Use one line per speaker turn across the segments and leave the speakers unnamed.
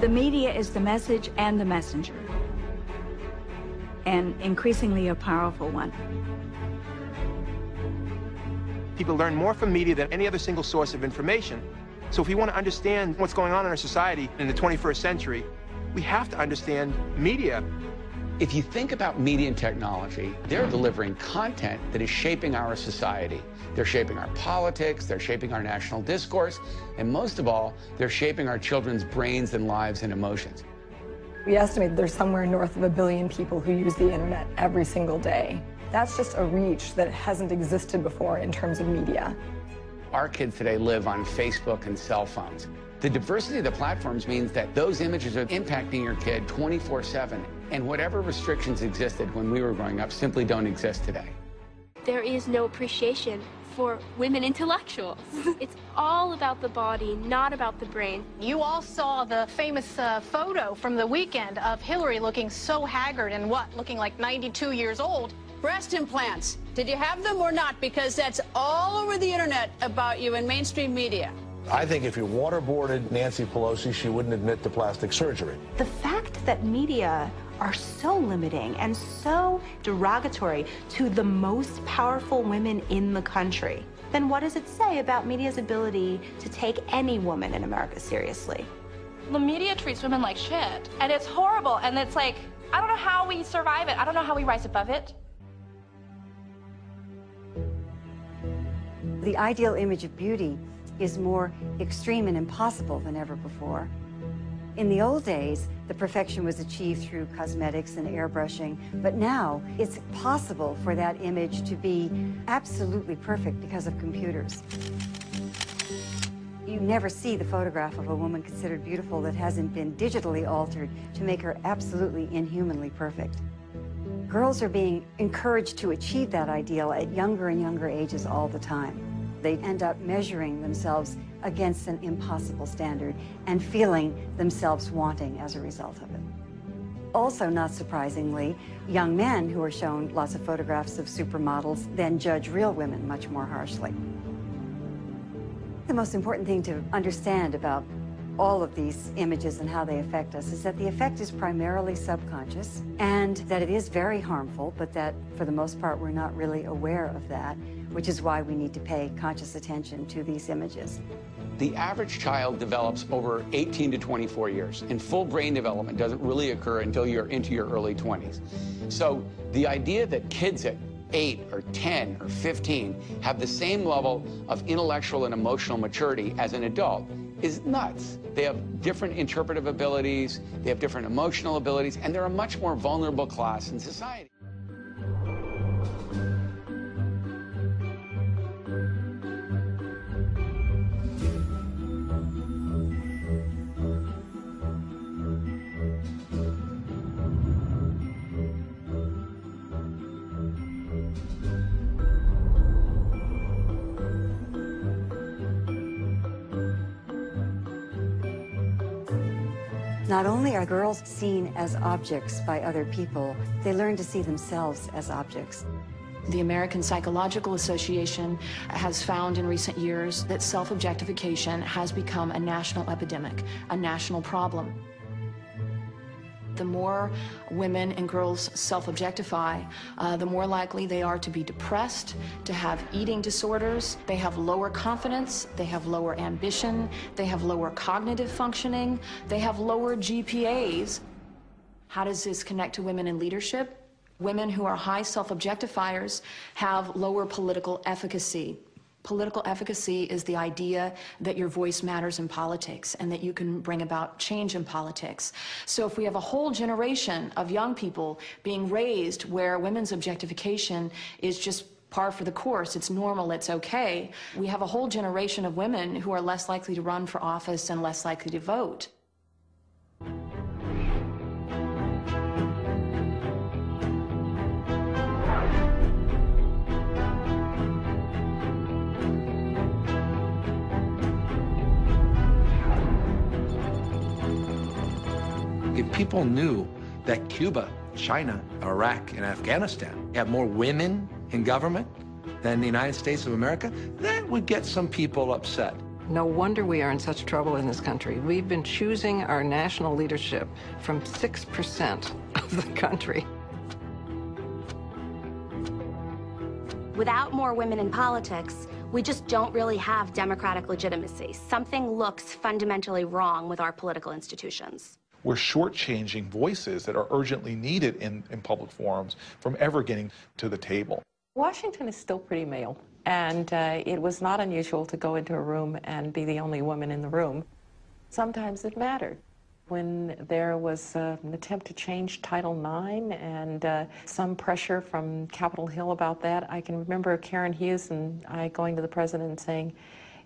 The media is the message and the messenger, and increasingly a powerful one.
People learn more from media than any other single source of information. So if we want to understand what's going on in our society in the 21st century, we have to understand media.
If you think about media and technology, they're delivering content that is shaping our society. They're shaping our politics, they're shaping our national discourse, and most of all, they're shaping our children's brains and lives and emotions.
We estimate there's somewhere north of 1 billion people who use the internet every single day. That's just a reach that hasn't existed before in terms of media.
Our kids today live on Facebook and cell phones. The diversity of the platforms means that those images are impacting your kid 24/7, and whatever restrictions existed when we were growing up simply don't exist today.
There is no appreciation for women intellectuals. It's all about the body, not about the brain.
You all saw the famous photo from the weekend of Hillary looking so haggard and looking like 92 years old.
Breast implants. Did you have them or not? Because that's all over the internet about you in mainstream media.
I think if you waterboarded Nancy Pelosi, she wouldn't admit to plastic surgery.
The fact that media are so limiting and so derogatory to the most powerful women in the country, then what does it say about media's ability to take any woman in America seriously?
The media treats women like shit, and it's horrible, and it's like, I don't know how we survive it. I don't know how we rise above it.
The ideal image of beauty is more extreme and impossible than ever before. In the old days, the perfection was achieved through cosmetics and airbrushing, but now it's possible for that image to be absolutely perfect because of computers. You never see the photograph of a woman considered beautiful that hasn't been digitally altered to make her absolutely inhumanly perfect. Girls are being encouraged to achieve that ideal at younger and younger ages all the time. They end up measuring themselves against an impossible standard and feeling themselves wanting as a result of it. Also, not surprisingly, young men who are shown lots of photographs of supermodels then judge real women much more harshly. The most important thing to understand about all of these images and how they affect us is that the effect is primarily subconscious and that it is very harmful, but that for the most part we're not really aware of that, which is why we need to pay conscious attention to these images.
The average child develops over 18 to 24 years, and full brain development doesn't really occur until you're into your early 20s. So the idea that kids at 8 or 10 or 15 have the same level of intellectual and emotional maturity as an adult is nuts. They have different interpretive abilities, they have different emotional abilities, and they're a much more vulnerable class in society.
Not only are girls seen as objects by other people, they learn to see themselves as objects.
The American Psychological Association has found in recent years that self-objectification has become a national epidemic, a national problem. The more women and girls self-objectify, the more likely they are to be depressed, to have eating disorders. They have lower confidence, they have lower ambition, they have lower cognitive functioning, they have lower GPAs. How does this connect to women in leadership? Women who are high self-objectifiers have lower political efficacy. Political efficacy is the idea that your voice matters in politics and that you can bring about change in politics. So if we have a whole generation of young people being raised where women's objectification is just par for the course, it's normal, it's okay, we have a whole generation of women who are less likely to run for office and less likely to vote.
people knew that Cuba, China, Iraq, and Afghanistan have more women in government than the United States of America, that would get some people upset.
No wonder we are in such trouble in this country. We've been choosing our national leadership from 6% of the country.
Without more women in politics, we just don't really have democratic legitimacy. Something looks fundamentally wrong with our political institutions.
We're shortchanging voices that are urgently needed in public forums from ever getting to the table.
Washington is still pretty male, and it was not unusual to go into a room and be the only woman in the room. Sometimes it mattered. When there was an attempt to change Title IX and some pressure from Capitol Hill about that, I can remember Karen Hughes and I going to the president and saying,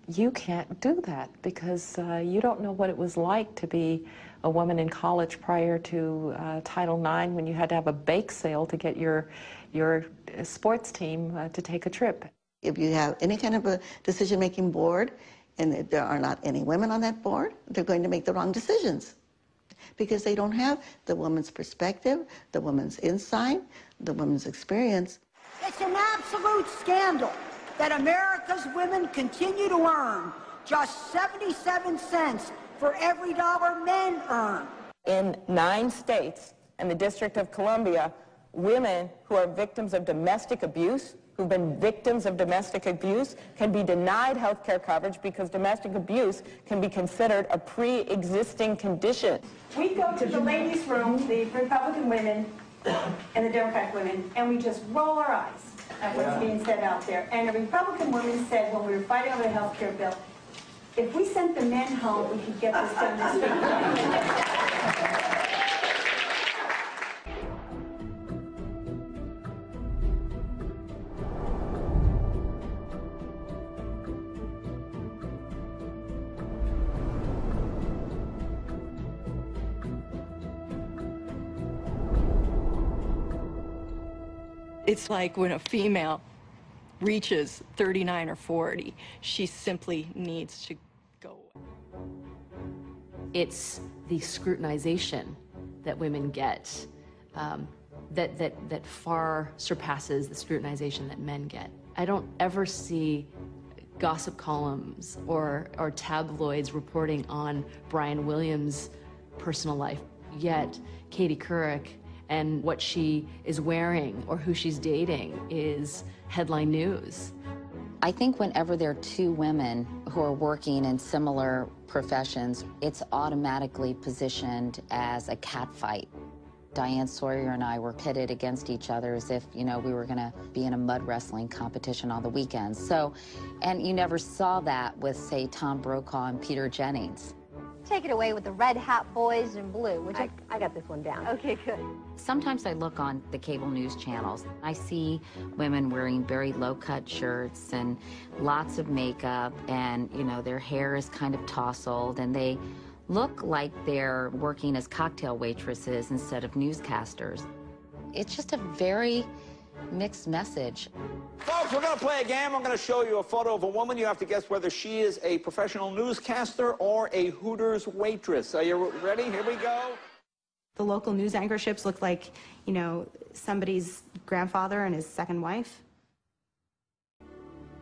you can't do that because you don't know what it was like to be a woman in college prior to Title IX when you had to have a bake sale to get your sports team to take a trip.
If you have any kind of a decision-making board and if there are not any women on that board, they're going to make the wrong decisions because they don't have the woman's perspective, the woman's insight, the woman's experience.
It's an absolute scandal that America's women continue to earn just 77 cents for every dollar men earn.
In 9 states and the District of Columbia, women who are victims of domestic abuse, who've been victims of domestic abuse, can be denied health care coverage because domestic abuse can be considered a pre-existing condition.
We go to the ladies' room, the Republican women and the Democratic women, and we just roll our eyes at what's being said out there. And a Republican woman said when we were fighting over the health care bill, if we sent the men home, we could get this done this week.
It's like when a female reaches 39 or 40, she simply needs to go.
It's the scrutinization that women get that far surpasses the scrutinization that men get. I don't ever see gossip columns or tabloids reporting on Brian Williams' personal life, yet Katie Couric and what she is wearing or who she's dating is headline news.
I think whenever there are 2 women who are working in similar professions, it's automatically positioned as a catfight. Diane Sawyer and I were pitted against each other as if, you know, we were gonna be in a mud wrestling competition on the weekends. So, and you never saw that with, say, Tom Brokaw and Peter Jennings.
Take it away with the Red Hat Boys in blue, which I got this one down. Okay, good.
Sometimes I look on the cable news channels. I see women wearing very low-cut shirts and lots of makeup, and, you know, their hair is kind of tousled, and they look like they're working as cocktail waitresses instead of newscasters. It's just a very mixed message.
Folks, we're going to play a game. I'm going to show you a photo of a woman. You have to guess whether she is a professional newscaster or a Hooters waitress. Are you ready? Here we go.
The local news anchorships look like, you know, somebody's grandfather and his second wife.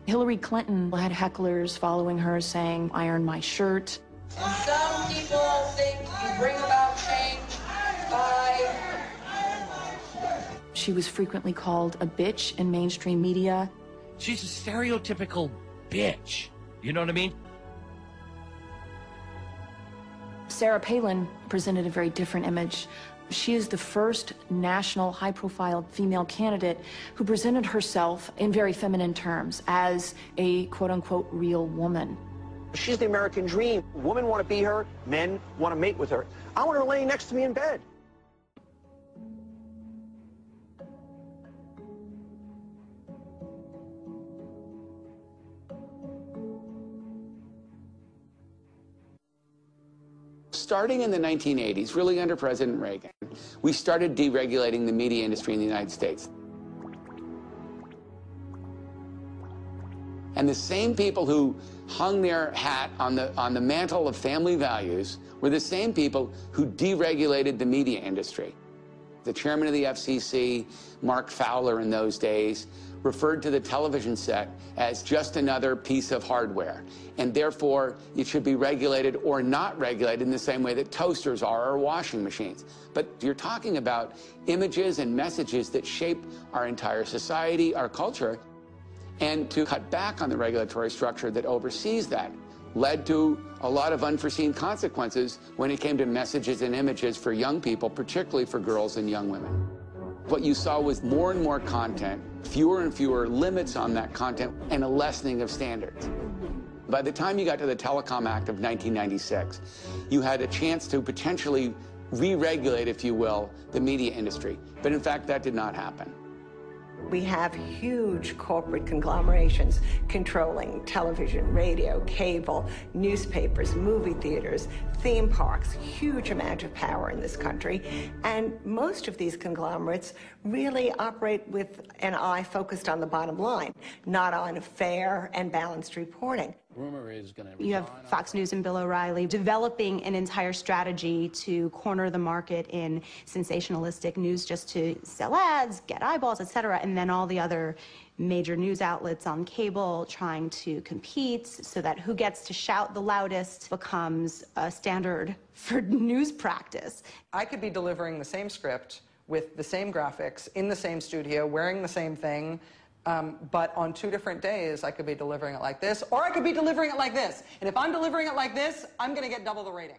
Hillary Clinton had hecklers following her saying, "Iron my shirt."
And some people think you bring about change by...
She was frequently called a bitch in mainstream media.
She's a stereotypical bitch. You know what I mean?
Sarah Palin presented a very different image. She is the first national high-profile female candidate who presented herself in very feminine terms as a quote-unquote real woman.
She's the American dream. Women want to be her. Men want to mate with her. I want her laying next to me in bed.
Starting in the 1980s, really under President Reagan, we started deregulating the media industry in the United States. And the same people who hung their hat on the mantle of family values were the same people who deregulated the media industry. The chairman of the FCC, Mark Fowler in those days, referred to the television set as just another piece of hardware, and therefore it should be regulated or not regulated in the same way that toasters are or washing machines. But you're talking about images and messages that shape our entire society, our culture, and to cut back on the regulatory structure that oversees that led to a lot of unforeseen consequences when it came to messages and images for young people, particularly for girls and young women. What you saw was more and more content, fewer and fewer limits on that content, and a lessening of standards. By the time you got to the Telecom Act of 1996, you had a chance to potentially re-regulate, if you will, the media industry. But in fact, that did not happen.
We have huge corporate conglomerations controlling television, radio, cable, newspapers, movie theaters, theme parks, huge amount of power in this country. And most of these conglomerates really operate with an eye focused on the bottom line, not on fair and balanced reporting.
Rumor is going to.
You have Fox News and Bill O'Reilly developing an entire strategy to corner the market in sensationalistic news just to sell ads, get eyeballs, etc. And then all the other major news outlets on cable trying to compete so that who gets to shout the loudest becomes a standard for news practice.
I could be delivering the same script with the same graphics in the same studio, wearing the same thing, but on 2 different days, I could be delivering it like this, or I could be delivering it like this. And if I'm delivering it like this, I'm going to get double the rating.